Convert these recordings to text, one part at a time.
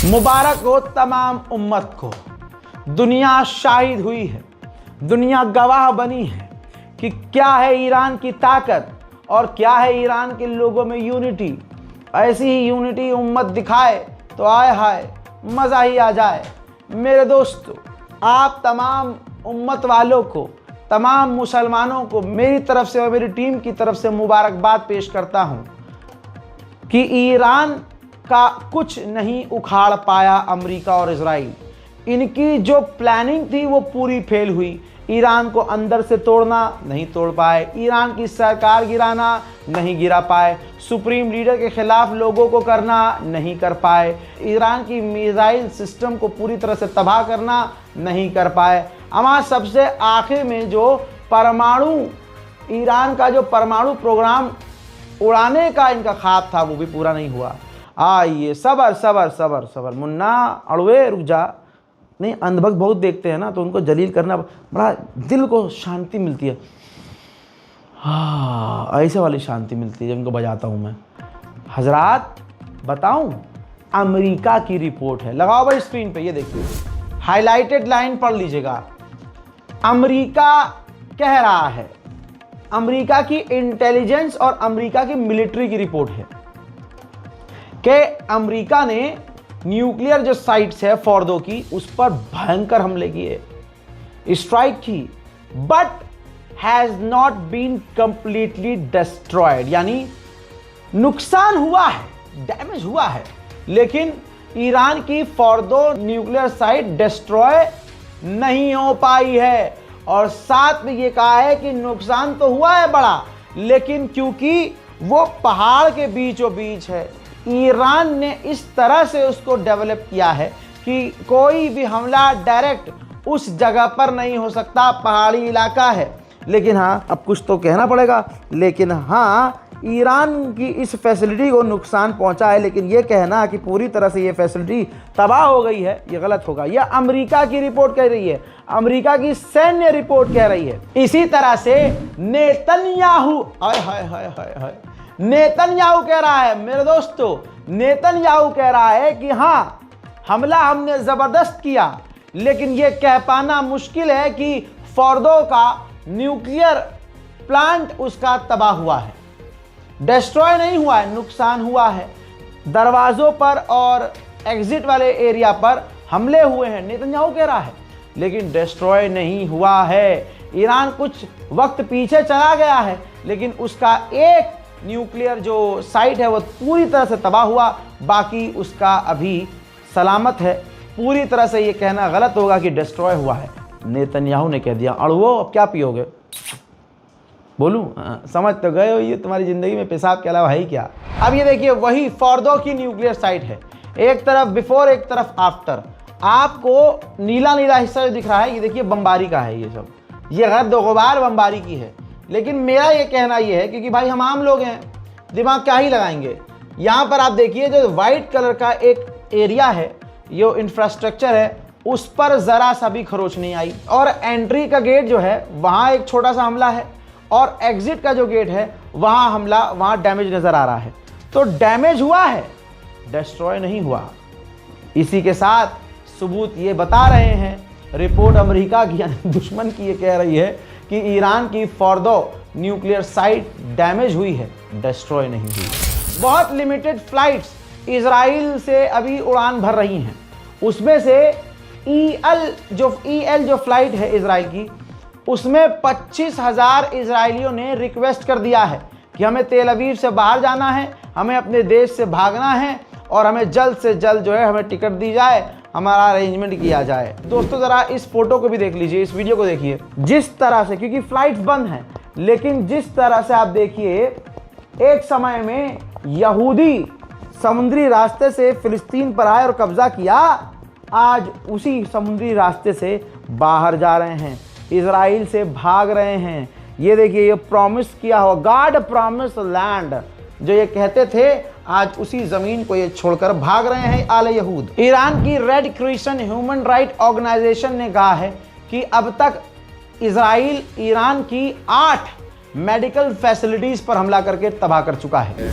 मुबारक हो तमाम उम्मत को। दुनिया शाहिद हुई है, दुनिया गवाह बनी है कि क्या है ईरान की ताकत और क्या है ईरान के लोगों में यूनिटी। ऐसी ही यूनिटी उम्मत दिखाए तो आए हाय मज़ा ही आ जाए। मेरे दोस्तों, आप तमाम उम्मत वालों को, तमाम मुसलमानों को मेरी तरफ से और मेरी टीम की तरफ से मुबारकबाद पेश करता हूं कि ईरान का कुछ नहीं उखाड़ पाया अमेरिका और इजराइल। इनकी जो प्लानिंग थी वो पूरी फेल हुई। ईरान को अंदर से तोड़ना नहीं तोड़ पाए, ईरान की सरकार गिराना नहीं गिरा पाए, सुप्रीम लीडर के खिलाफ लोगों को करना नहीं कर पाए, ईरान की मिसाइल सिस्टम को पूरी तरह से तबाह करना नहीं कर पाए। अमा सबसे आखिर में जो ईरान का जो परमाणु प्रोग्राम उड़ाने का इनका ख्वाब था वो भी पूरा नहीं हुआ। आइए सबर सबर सबर सबर मुन्ना अड़वे रुक जा। नहीं, अंधभक्त बहुत देखते हैं ना, तो उनको जलील करना बड़ा दिल को शांति मिलती है। हाँ, ऐसे वाली शांति मिलती है जब इनको बजाता हूँ मैं। हजरात बताऊँ, अमेरिका की रिपोर्ट है, लगाओ भाई स्क्रीन पे, ये देखिए हाईलाइटेड लाइन पढ़ लीजिएगा। अमेरिका कह रहा है, अमेरिका की इंटेलिजेंस और अमेरिका की मिलिट्री की रिपोर्ट है कि अमेरिका ने न्यूक्लियर जो साइट्स है फॉर्दो की, उस पर भयंकर हमले किए, स्ट्राइक की, but has not been completely destroyed, यानी नुकसान हुआ है, डैमेज हुआ है, लेकिन ईरान की फॉर्दो न्यूक्लियर साइट डिस्ट्रॉय नहीं हो पाई है। और साथ में ये कहा है कि नुकसान तो हुआ है बड़ा, लेकिन क्योंकि वो पहाड़ के बीचों बीच है, ईरान ने इस तरह से उसको डेवलप किया है कि कोई भी हमला डायरेक्ट उस जगह पर नहीं हो सकता, पहाड़ी इलाका है। लेकिन हाँ, अब कुछ तो कहना पड़ेगा, लेकिन हाँ, ईरान की इस फैसिलिटी को नुकसान पहुंचा है, लेकिन ये कहना कि पूरी तरह से ये फैसिलिटी तबाह हो गई है, ये गलत होगा। यह अमेरिका की रिपोर्ट कह रही है, अमेरिका की सैन्य रिपोर्ट कह रही है। इसी तरह से नेतन्याहू, हाय हाय हाय हाय हाय, नेतन्याहू कह रहा है, मेरे दोस्तों, नेतन्याहू कह रहा है कि हाँ, हमला हमने जबरदस्त किया, लेकिन यह कह पाना मुश्किल है कि फॉर्दो का न्यूक्लियर प्लांट उसका तबाह हुआ है, डिस्ट्रॉय नहीं हुआ है, नुकसान हुआ है। दरवाजों पर और एग्जिट वाले एरिया पर हमले हुए हैं, नेतन्याहू कह रहा है, लेकिन डिस्ट्रॉय नहीं हुआ है। ईरान कुछ वक्त पीछे चला गया है, लेकिन उसका एक न्यूक्लियर जो साइट है वो पूरी तरह से तबाह हुआ, बाकी उसका अभी सलामत है। पूरी तरह से ये कहना गलत होगा कि डिस्ट्रॉय हुआ है। नेतन्याहू ने कह दिया, अड़वो अब क्या पियोगे, बोलूं? समझ तो गए हो, ये तुम्हारी ज़िंदगी में पेशाब के अलावा है ही क्या। अब ये देखिए, वही फॉर्दो की न्यूक्लियर साइट है, एक तरफ बिफोर एक तरफ आफ्टर। आपको नीला नीला हिस्सा जो दिख रहा है, ये देखिए बमबारी का है, ये सब ये गर्द गुबार बमबारी की है। लेकिन मेरा ये कहना ये है, क्योंकि भाई हम आम लोग हैं, दिमाग क्या ही लगाएंगे। यहाँ पर आप देखिए जो वाइट कलर का एक एरिया है, ये इंफ्रास्ट्रक्चर है, उस पर ज़रा सा भी खरोच नहीं आई। और एंट्री का गेट जो है वहाँ एक छोटा सा हमला है, और एग्जिट का जो गेट है वहाँ हमला, वहाँ डैमेज नज़र आ रहा है। तो डैमेज हुआ है, डिस्ट्रॉय नहीं हुआ। इसी के साथ सबूत ये बता रहे हैं, रिपोर्ट अमेरिका की यानी दुश्मन की ये कह रही है कि ईरान की फॉर्दो न्यूक्लियर साइट डैमेज हुई है, डिस्ट्रॉय नहीं हुई। बहुत लिमिटेड फ्लाइट्स इजराइल से अभी उड़ान भर रही हैं, उसमें से ईएल जो फ्लाइट है इजराइल की, उसमें 25,000 इजरायलियों ने रिक्वेस्ट कर दिया है कि हमें तेल अवीव से बाहर जाना है, हमें अपने देश से भागना है, और हमें जल्द से जल्द जो है हमें टिकट दी जाए, हमारा अरेंजमेंट किया जाए। दोस्तों ज़रा इस फोटो को भी देख लीजिए, इस वीडियो को देखिए, जिस तरह से, क्योंकि फ्लाइट्स बंद हैं, लेकिन जिस तरह से आप देखिए, एक समय में यहूदी समुद्री रास्ते से फिलिस्तीन पर आए और कब्जा किया, आज उसी समुद्री रास्ते से बाहर जा रहे हैं, इजराइल से भाग रहे हैं। ये देखिए, ये प्रॉमिस किया हुआ गॉड प्रॉमिस लैंड जो ये कहते थे, आज उसी जमीन को ये छोड़कर भाग रहे हैं आले यहूद। ईरान की red crescent human right organisation ने कहा है कि अब तक इजराइल ईरान की 8 मेडिकल फैसिलिटीज पर हमला करके तबाह कर चुका है।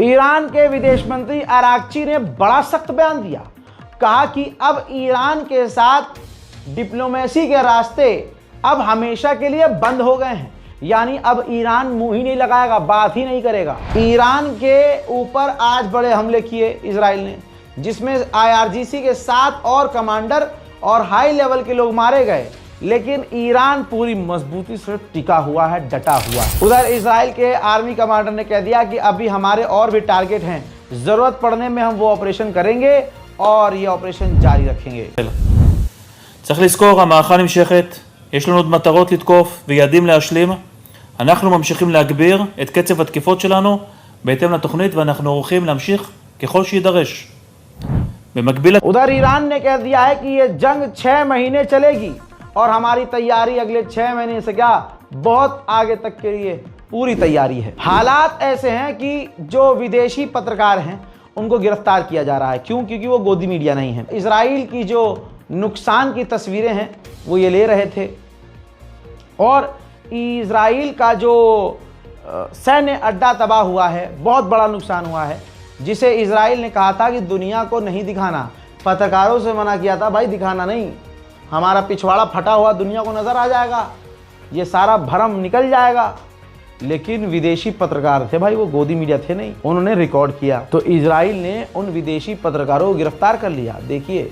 ईरान के विदेश मंत्री अराक्ची ने बड़ा सख्त बयान दिया, कहा कि अब ईरान के साथ डिप्लोमेसी के रास्ते अब हमेशा के लिए बंद हो गए हैं। यानी अब ईरान मुंह ही नहीं लगाएगा, बात ही नहीं करेगा। ईरान के ऊपर आज बड़े हमले किए इजराइल ने, जिसमें IRGC के 7 और कमांडर और हाई लेवल के लोग मारे गए, लेकिन ईरान पूरी मजबूती से टिका हुआ है, डटा हुआ है। उधर इजराइल के आर्मी कमांडर ने कह दिया कि अभी हमारे और भी टारगेट हैं, जरूरत पड़ने में हम वो ऑपरेशन करेंगे और ये ऑपरेशन जारी रखेंगे। צריך לזכור, המערכה נמשכת, יש לנו עוד מטרות לתקוף ויעדים להשלים. אנחנו ממשיכים להגביר את קצב התקיפות שלנו בהתאם לתוכנית, ואנחנו ערוכים להמשיך ככל שידרש. במקביל उधर ईरान ने कह दिया है कि ये जंग 6 महीने चलेगी और हमारी तैयारी अगले 6 महीने से क्या बहुत आगे तक के लिए पूरी तैयारी है। हालात ऐसे हैं कि जो विदेशी पत्रकार हैं उनको गिरफ्तार किया जा रहा है। क्यों? क्योंकि वो गोदी मीडिया नहीं है। इजराइल की जो नुकसान की तस्वीरें हैं वो ये ले रहे थे, और इजराइल का जो सैन्य अड्डा तबाह हुआ है, बहुत बड़ा नुकसान हुआ है, जिसे इजराइल ने कहा था कि दुनिया को नहीं दिखाना। पत्रकारों से मना किया था, भाई दिखाना नहीं, हमारा पिछवाड़ा फटा हुआ दुनिया को नज़र आ जाएगा, ये सारा भरम निकल जाएगा। लेकिन विदेशी पत्रकार थे भाई, वो गोदी मीडिया थे नहीं, उन्होंने रिकॉर्ड किया। तो इजराइल ने उन विदेशी पत्रकारों को गिरफ्तार कर लिया। देखिए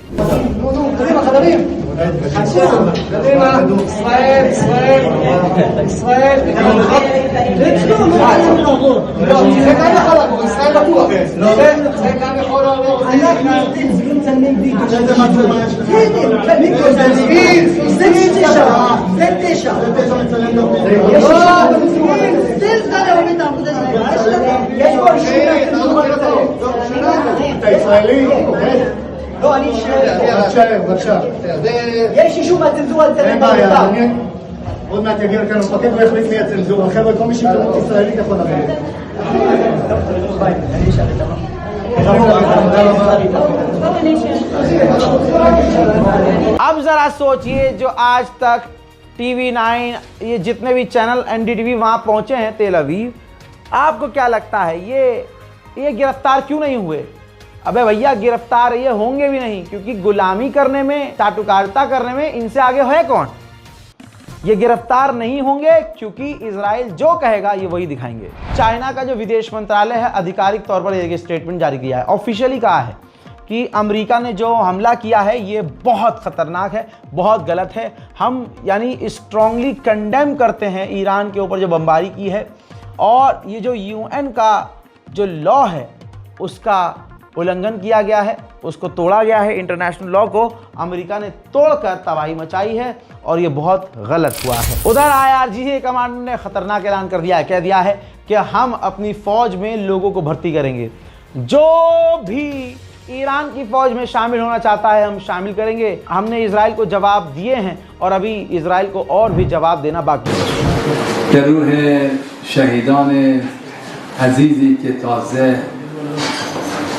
לא, אני בבקשה. יש אישור מהצנזורה לצלם בעבודה. עוד מעט יגיע לכאן המפקד ויחליט מי הצנזורה. חבר'ה, כל מי שעיתונות ישראלית יכול להגיד. अब जरा सोचिए, जो आज तक TV9 ये जितने भी चैनल NDTV वहां पहुंचे हैं तेल अवीव, आपको क्या लगता है ये गिरफ्तार क्यों नहीं हुए? अबे भैया, गिरफ्तार ये होंगे भी नहीं, क्योंकि गुलामी करने में, चाटुकारिता करने में इनसे आगे है कौन? ये गिरफ्तार नहीं होंगे क्योंकि इजराइल जो कहेगा ये वही दिखाएंगे। चाइना का जो विदेश मंत्रालय है आधिकारिक तौर पर एक स्टेटमेंट जारी किया है, ऑफिशियली कहा है कि अमेरिका ने जो हमला किया है ये बहुत खतरनाक है, बहुत गलत है। हम यानी स्ट्रांगली कंडेम करते हैं ईरान के ऊपर जो बमबारी की है, और ये जो UN का जो लॉ है उसका उल्लंघन किया गया है, उसको तोड़ा गया है। इंटरनेशनल लॉ को अमेरिका ने तोड़कर तबाही मचाई है और ये बहुत गलत हुआ है। उधर IRGC कमांडर ने खतरनाक ऐलान कर दिया है, कह दिया है कि हम अपनी फौज में लोगों को भर्ती करेंगे, जो भी ईरान की फौज में शामिल होना चाहता है हम शामिल करेंगे। हमने इजराइल को जवाब दिए हैं और अभी इजराइल को और भी जवाब देना बाकी है। रूह शहीदान अजीजी के ताज़े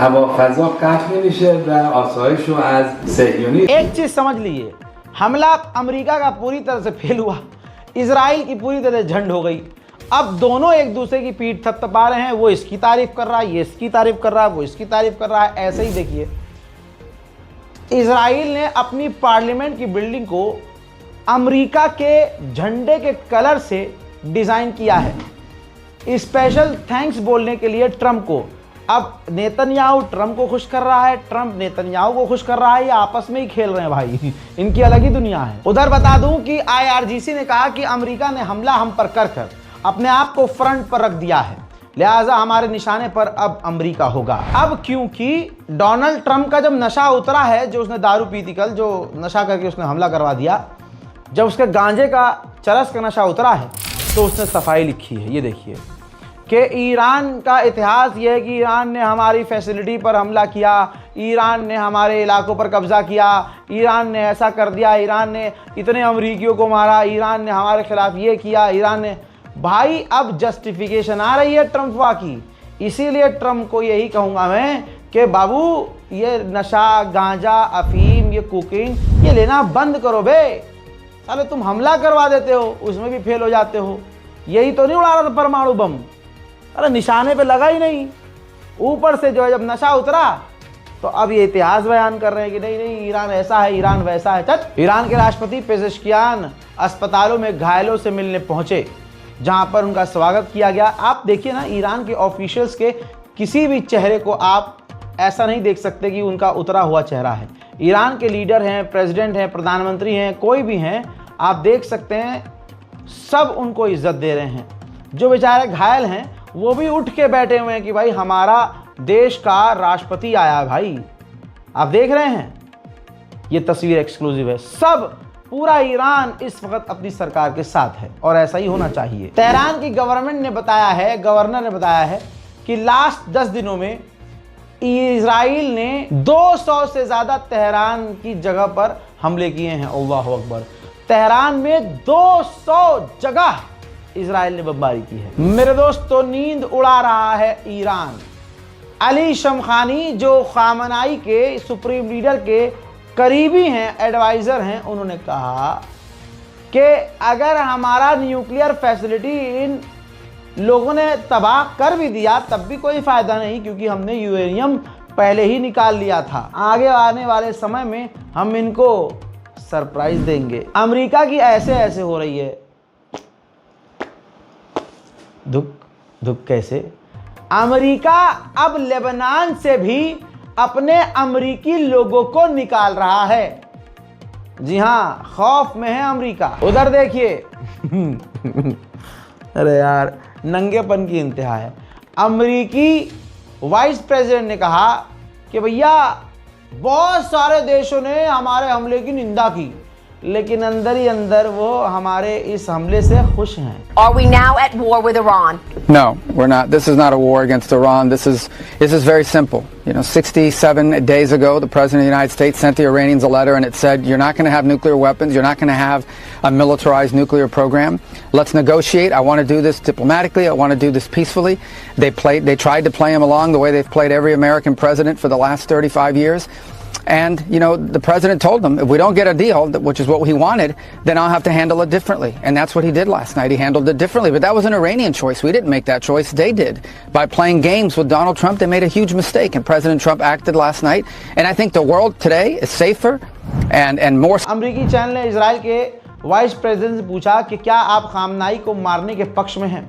हवा फजा काट नमीशे व आसाइश आज सहयोनी। एक चीज समझ लीजिए, हमला अमेरिका का पूरी तरह से फेल हुआ, इजराइल की पूरी तरह झंड हो गई। अब दोनों एक दूसरे की पीठ थपथपा रहे हैं, वो इसकी तारीफ कर रहा है, ये इसकी तारीफ कर रहा है, वो इसकी तारीफ कर रहा है। ऐसे ही देखिए, इजराइल ने अपनी पार्लियामेंट की बिल्डिंग को अमेरिका के झंडे के कलर से डिजाइन किया है, स्पेशल थैंक्स बोलने के लिए ट्रंप को। अब नेतन्याहू ट्रंप को खुश कर रहा है, ट्रंप नेतन्याहू को खुश कर रहा है, ये आपस में ही खेल रहे हैं भाई, इनकी अलग ही दुनिया है। उधर बता दूं कि IRGC ने कहा कि अमेरिका ने हमला हम पर कर अपने आप को फ्रंट पर रख दिया है, लिहाजा हमारे निशाने पर अब अमेरिका होगा। अब क्योंकि डोनाल्ड ट्रंप का जब नशा उतरा है, जो उसने दारू पी थी कल, जो नशा करके उसने हमला करवा दिया, जब उसके गांजे का चरस का नशा उतरा है तो उसने सफाई लिखी है। ये देखिए कि ईरान का इतिहास ये है कि ईरान ने हमारी फैसिलिटी पर हमला किया, ईरान ने हमारे इलाकों पर कब्जा किया, ईरान ने ऐसा कर दिया, ईरान ने इतने अमरीकियों को मारा, ईरान ने हमारे खिलाफ ये किया, ईरान ने। भाई अब जस्टिफिकेशन आ रही है ट्रंप की, इसीलिए ट्रंप को यही कहूँगा मैं कि बाबू ये नशा, गांजा, अफीम, ये कोकीन ये लेना बंद करो बे। साले तुम हमला करवा देते हो, उसमें भी फेल हो जाते हो। यही तो नहीं उड़ा रहा था परमाणु बम, अरे निशाने पे लगा ही नहीं, ऊपर से जो है जब नशा उतरा तो अब ये इतिहास बयान कर रहे हैं कि नहीं नहीं ईरान ऐसा है, ईरान वैसा है। चल, ईरान के राष्ट्रपति पेजेश्कियान अस्पतालों में घायलों से मिलने पहुंचे, जहां पर उनका स्वागत किया गया। आप देखिए ना, ईरान के ऑफिशियल्स के किसी भी चेहरे को आप ऐसा नहीं देख सकते कि उनका उतरा हुआ चेहरा है। ईरान के लीडर हैं, प्रेसिडेंट हैं, प्रधानमंत्री हैं, कोई भी हैं, आप देख सकते हैं सब उनको इज्जत दे रहे हैं। जो बेचारे घायल हैं वो भी उठ के बैठे हुए हैं कि भाई हमारा देश का राष्ट्रपति आया है। भाई आप देख रहे हैं, ये तस्वीर एक्सक्लूसिव है। सब पूरा ईरान इस वक्त अपनी सरकार के साथ है और ऐसा ही होना चाहिए। तेहरान की गवर्नमेंट ने बताया है, गवर्नर ने बताया है कि लास्ट 10 दिनों में इजराइल ने 200 से ज़्यादा तेहरान की जगह पर हमले किए हैं। अल्लाहु अकबर। तेहरान में 200 जगह इजराइल ने बमबारी की है। मेरे दोस्तों, नींद उड़ा रहा है ईरान। अली शमखानी जो खामनाई के सुप्रीम लीडर के करीबी हैं, एडवाइज़र हैं, उन्होंने कहा कि अगर हमारा न्यूक्लियर फैसिलिटी इन लोगों ने तबाह कर भी दिया तब भी कोई फ़ायदा नहीं, क्योंकि हमने यूरेनियम पहले ही निकाल लिया था। आगे आने वाले समय में हम इनको सरप्राइज देंगे। अमेरिका की ऐसे ऐसे हो रही है। दुख कैसे? अमेरिका अब लेबनान से भी अपने अमेरिकी लोगों को निकाल रहा है। जी हाँ, खौफ में है अमेरिका। उधर देखिए अरे यार, नंगेपन की इंतहा है। अमेरिकी वाइस प्रेसिडेंट ने कहा कि भैया बहुत सारे देशों ने हमारे हमले की निंदा की, लेकिन अंदर ही अंदर वो हमारे इस हमले से खुश हैं। Are we now at war with Iran? No, we're not. This is not a war against Iran. This is very simple. 67 days ago, the President of the United States sent the Iranians a letter and it said, you're not going to have nuclear weapons. You're not going to have a militarized nuclear program. Let's negotiate. I want to do this diplomatically. I want to do this peacefully. They tried to play him along the way they've played every American president for the last 35 years. And, the president told them, if we don't get a deal, which is what he wanted, then I'll have to handle it differently. And that's what he did last night. He handled it differently. But that was an Iranian choice. We didn't make that choice. They did. By playing games with Donald Trump, they made a huge mistake. And President Trump acted last night. And I think the world today is safer and more... अमरीकी channel ने Israel के vice president से पूछा कि क्या आप खामनाई को मारने के पक्ष में हैं?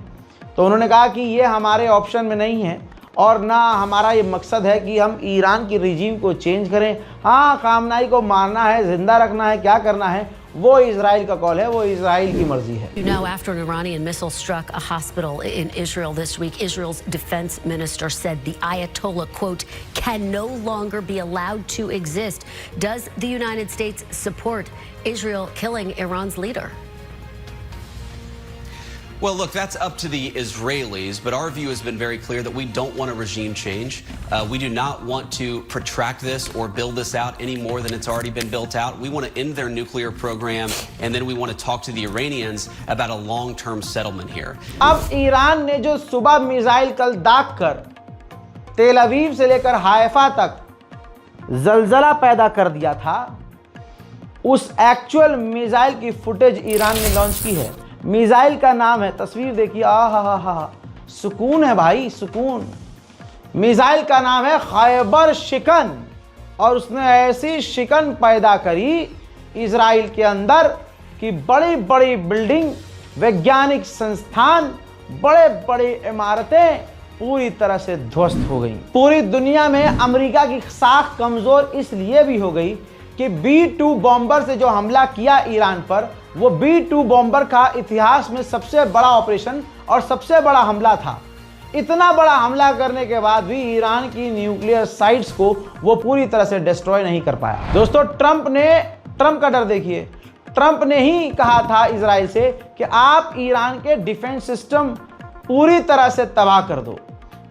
तो उन्होंने कहा कि ये हमारे ऑप्शन में नहीं है और ना हमारा ये मकसद है कि हम ईरान की रिजीम को चेंज करें। हाँ, खामनाई को मारना है, जिंदा रखना है, क्या करना है, वो इजराइल का कॉल है, वो इजराइल की मर्जी है। You know, after an Iranian missile struck a hospital in Israel this week, Israel's defense minister said the Ayatollah, quote, can no longer be allowed to exist. Does the United States support Israel killing Iran's leader? Well, look, that's up to the Israelis, but our view has been very clear that we don't want a regime change. We do not want to protract this or build this out any more than it's already been built out. We want to end their nuclear program, and then we want to talk to the Iranians about a long-term settlement here. अब Iran ने जो सुबह missile कल दाग कर तेल अवीव से लेकर हाइफा तक जलजला पैदा कर दिया था, उस एक्चुअल मिसाइल की फुटेज ईरान ने लॉन्च की है। मिसाइल का नाम है, तस्वीर देखिए, हा, सुकून है भाई, सुकून। मिसाइल का नाम है खैबर शिकन और उसने ऐसी शिकन पैदा करी इजराइल के अंदर कि बड़ी बड़ी बिल्डिंग, वैज्ञानिक संस्थान, बड़े बड़ी इमारतें पूरी तरह से ध्वस्त हो गई। पूरी दुनिया में अमेरिका की साख कमजोर इसलिए भी हो गई कि B-2 बॉम्बर से जो हमला किया ईरान पर, वो B-2 बॉम्बर का इतिहास में सबसे बड़ा ऑपरेशन और सबसे बड़ा हमला था। इतना बड़ा हमला करने के बाद भी ईरान की न्यूक्लियर साइट्स को वो पूरी तरह से डिस्ट्रॉय नहीं कर पाया। दोस्तों, ट्रंप का डर देखिए। ट्रंप ने ही कहा था इजराइल से कि आप ईरान के डिफेंस सिस्टम पूरी तरह से तबाह कर दो,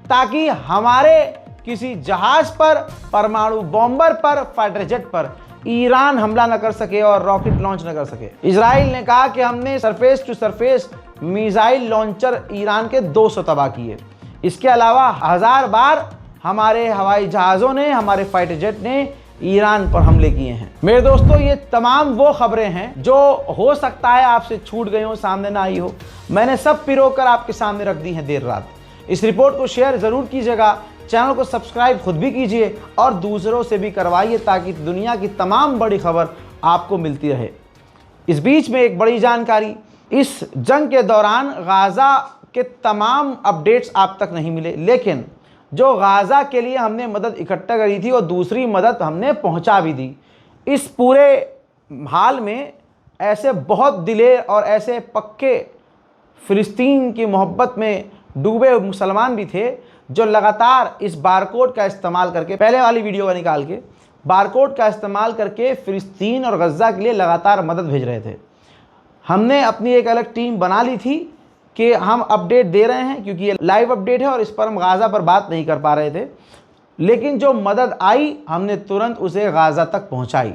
ताकि हमारे किसी जहाज पर, परमाणु बॉम्बर पर, फाइटर जेट पर ईरान हमला न कर सके और रॉकेट लॉन्च न कर सके। इजराइल ने कहा कि हमने surface to surface missile launcher Iran के 200 तबाह किए। इसके अलावा 1000 बार हमारे हवाई जहाज़ों ने, हमारे फाइटर जेट ने ईरान पर हमले किए हैं। मेरे दोस्तों, ये तमाम वो खबरें हैं जो हो सकता है आपसे छूट गई हो, सामने ना आई हो। मैंने सब पिरोकर आपके सामने रख दी हैं देर रात। इस रिपोर्ट को शेयर ज़रूर कीजिएगा, चैनल को सब्सक्राइब खुद भी कीजिए और दूसरों से भी करवाइए, ताकि दुनिया की तमाम बड़ी खबर आपको मिलती रहे। इस बीच में एक बड़ी जानकारी, इस जंग के दौरान गाज़ा के तमाम अपडेट्स आप तक नहीं मिले, लेकिन जो गाज़ा के लिए हमने मदद इकट्ठा करी थी और दूसरी मदद हमने पहुंचा भी दी। इस पूरे हाल में ऐसे बहुत दिलेर और ऐसे पक्के फ़िलिस्तीन की मोहब्बत में डूबे मुसलमान भी थे, जो लगातार इस बारकोड का इस्तेमाल करके, पहले वाली वीडियो का निकाल के बारकोड का इस्तेमाल करके फ़िलिस्तीन और गज़ा के लिए लगातार मदद भेज रहे थे। हमने अपनी एक अलग टीम बना ली थी कि हम अपडेट दे रहे हैं, क्योंकि ये लाइव अपडेट है और इस पर हम गाज़ा पर बात नहीं कर पा रहे थे। लेकिन जो मदद आई, हमने तुरंत उसे गाज़ा तक पहुंचाई।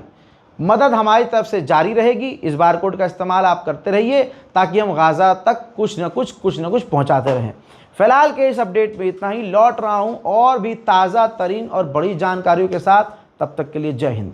मदद हमारी तरफ से जारी रहेगी। इस बारकोड का इस्तेमाल आप करते रहिए, ताकि हम गाज़ा तक कुछ न कुछ पहुंचाते रहें। फिलहाल के इस अपडेट में इतना ही। लौट रहा हूं और भी ताज़ा तरीन और बड़ी जानकारियों के साथ। तब तक के लिए जय हिंद।